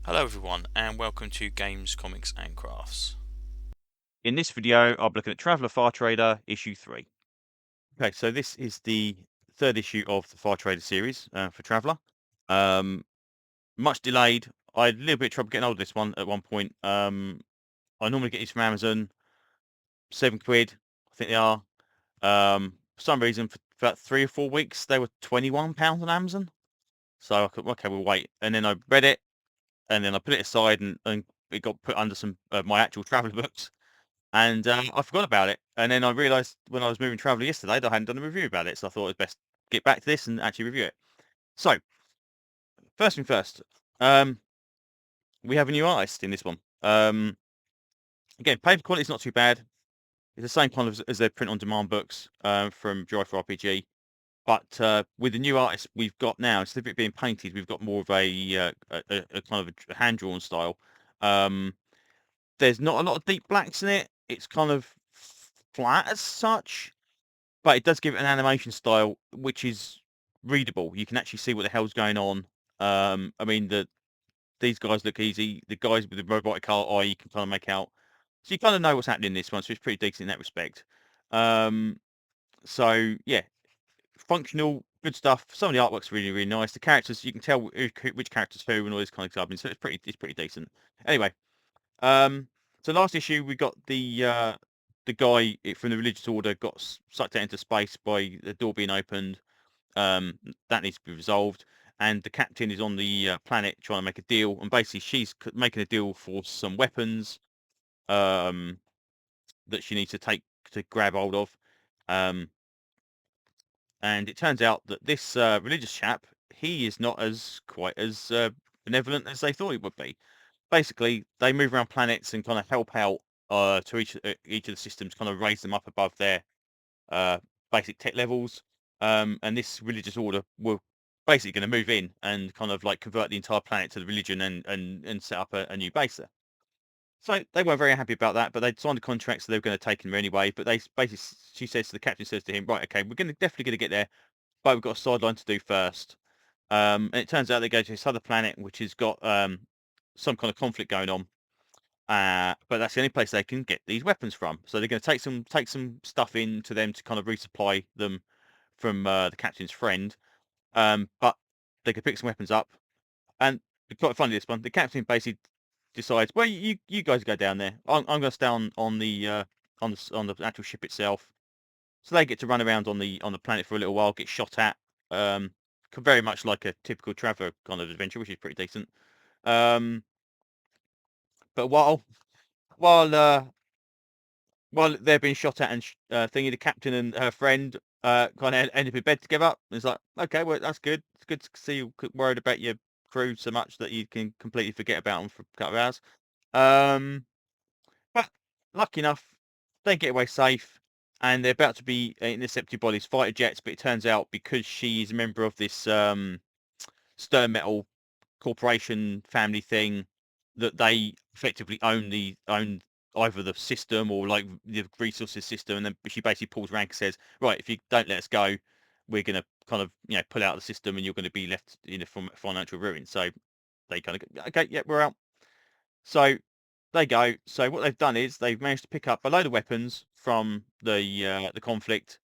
Hello everyone and welcome to Games, Comics and Crafts. In this video, I'll be looking at Traveller Far Trader issue 3. Okay, so this is the third issue of the Far Trader series for Traveller. Much delayed. I had a little bit of trouble getting hold of this one at one point. I normally get these from Amazon, £7, I think they are. For some reason, for about 3 or 4 weeks, they were £21 on Amazon. So I thought, okay, we'll wait. And then I read it, and then I put it aside, and it got put under some of my actual Traveller books. And I forgot about it. And then I realised when I was moving Traveller yesterday that I hadn't done a review about it. So I thought it was best get back to this and actually review it. So, first thing first, um, we have a new artist in this one. Again, paper quality is not too bad. It's the same kind of as their print-on-demand books from Joyful RPG. But with the new artist we've got now, instead of it being painted, we've got more of a kind of a hand-drawn style. Um, there's not a lot of deep blacks in it. It's kind of flat as such. But it does give it an animation style which is readable. You can actually see what the hell's going on. I mean, these guys look easy. The guys with the robotic eye, you can kind of make out. So you kind of know what's happening in this one, so it's pretty decent in that respect. Um, so yeah, functional, good stuff. Some of the artwork's really, really nice. The characters, you can tell which characters who and all this kind of stuff. So it's pretty decent. Anyway, um, so last issue we got the guy from the religious order got sucked out into space by the door being opened. That needs to be resolved, and the captain is on the planet trying to make a deal. And basically, she's making a deal for some weapons um, that she needs to grab hold of. Um, and it turns out that this religious chap, he is not as quite as benevolent as they thought he would be. Basically, they move around planets and kind of help out to each of the systems, kind of raise them up above their uh, basic tech levels. And this religious order were basically going to move in and kind of like convert the entire planet to the religion and set up a new base there. So they weren't very happy about that, but they'd signed a contract, so they were going to take him anyway. But they basically, the captain says to him, right, okay, we're definitely going to get there, but we've got a sideline to do first. And it turns out they go to this other planet, which has got some kind of conflict going on. But that's the only place they can get these weapons from. So they're going to take some stuff in to them to kind of resupply them from the captain's friend. But they could pick some weapons up. And it's quite funny this one. The captain basically decides, well, you guys go down there. I'm going to stay on the actual ship itself. So they get to run around on the planet for a little while, get shot at. Very much like a typical Traveller kind of adventure, which is pretty decent. Um, but while they're being shot at and thingy, the captain and her friend kind of end up in bed together. It's like, okay, well, that's good. It's good to see you worried about your crew so much that you can completely forget about them for a couple of hours. Um, but lucky enough, they get away safe, and they're about to be intercepted by these fighter jets. But it turns out because she's a member of this Stern Metal corporation family thing, that they effectively own either the system or like the resources system. And then she basically pulls rank and says, right, if you don't let us go, we're going to kind of pull out of the system, and you're going to be left in a financial ruin. So they kind of go, okay, yeah, we're out. So they go. So what they've done is they've managed to pick up a load of weapons from the conflict.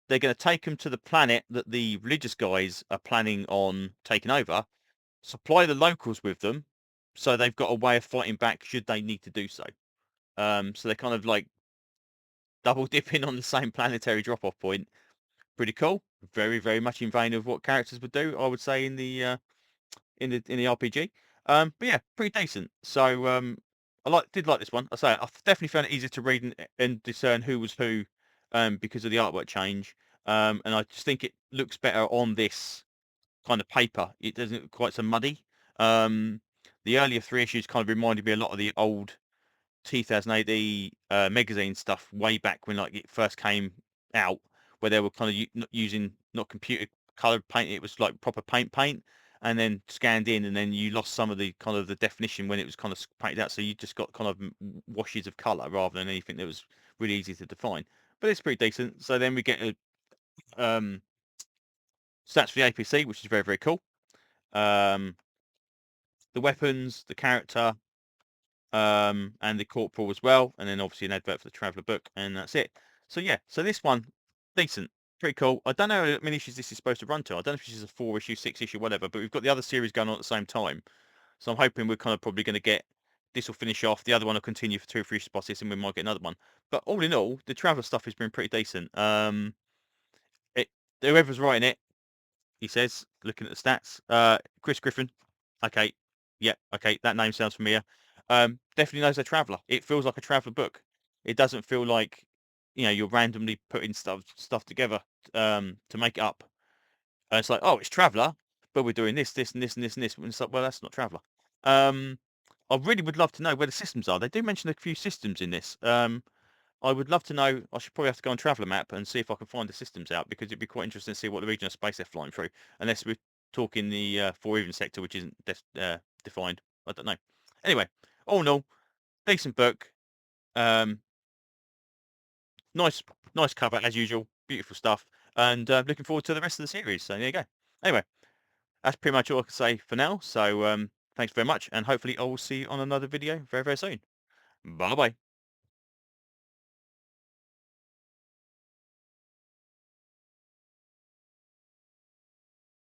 They're going to take them to the planet that the religious guys are planning on taking over, supply the locals with them, so they've got a way of fighting back should they need to do so. So they're kind of like double dipping on the same planetary drop-off point. Pretty cool. Very, very much in vein of what characters would do, I would say, in the RPG. But yeah, pretty decent. So did like this one. I say I definitely found it easier to read and discern who was who, because of the artwork change. And I just think it looks better on this kind of paper. It doesn't look quite so muddy. Um, the earlier three issues kind of reminded me a lot of the old 2000 magazine stuff way back when like it first came out, where they were kind of using not computer colored paint. It was like proper paint, and then scanned in, and then you lost some of the kind of the definition when it was kind of painted out. So you just got kind of washes of color rather than anything that was really easy to define. But it's pretty decent. So then we get stats for the APC, which is very, very cool. Um, the weapons, the character, and the corporal as well, and then obviously an advert for the Traveller book, and that's it. So yeah, so this one, decent, pretty cool. I don't know how many issues this is supposed to run to. I don't know if this is a 4 issue, 6 issue, whatever, but we've got the other series going on at the same time. So I'm hoping we're kind of probably going to get, this will finish off, the other one will continue for 2 or 3 issues past this, and we might get another one. But all in all, the Traveller stuff has been pretty decent. It, whoever's writing it, he says, looking at the stats, Chris Griffin. Okay, yeah, okay, that name sounds familiar. Definitely knows a Traveller. It feels like a Traveller book. It doesn't feel like, you're randomly putting stuff together to make it up. And it's like, oh, it's Traveller, but we're doing this, this, and this, and this, and this. And it's like, well, that's not Traveller. I really would love to know where the systems are. They do mention a few systems in this. I would love to know. I should probably have to go on Traveller map and see if I can find the systems out, because it'd be quite interesting to see what the region of space they're flying through. Unless we're talking the Four Even sector, which isn't defined. I don't know. Anyway, all in all, decent book. Um, nice, nice cover as usual. Beautiful stuff, and looking forward to the rest of the series. So there you go. Anyway, that's pretty much all I can say for now. So thanks very much, and hopefully I will see you on another video very, very soon. Bye bye.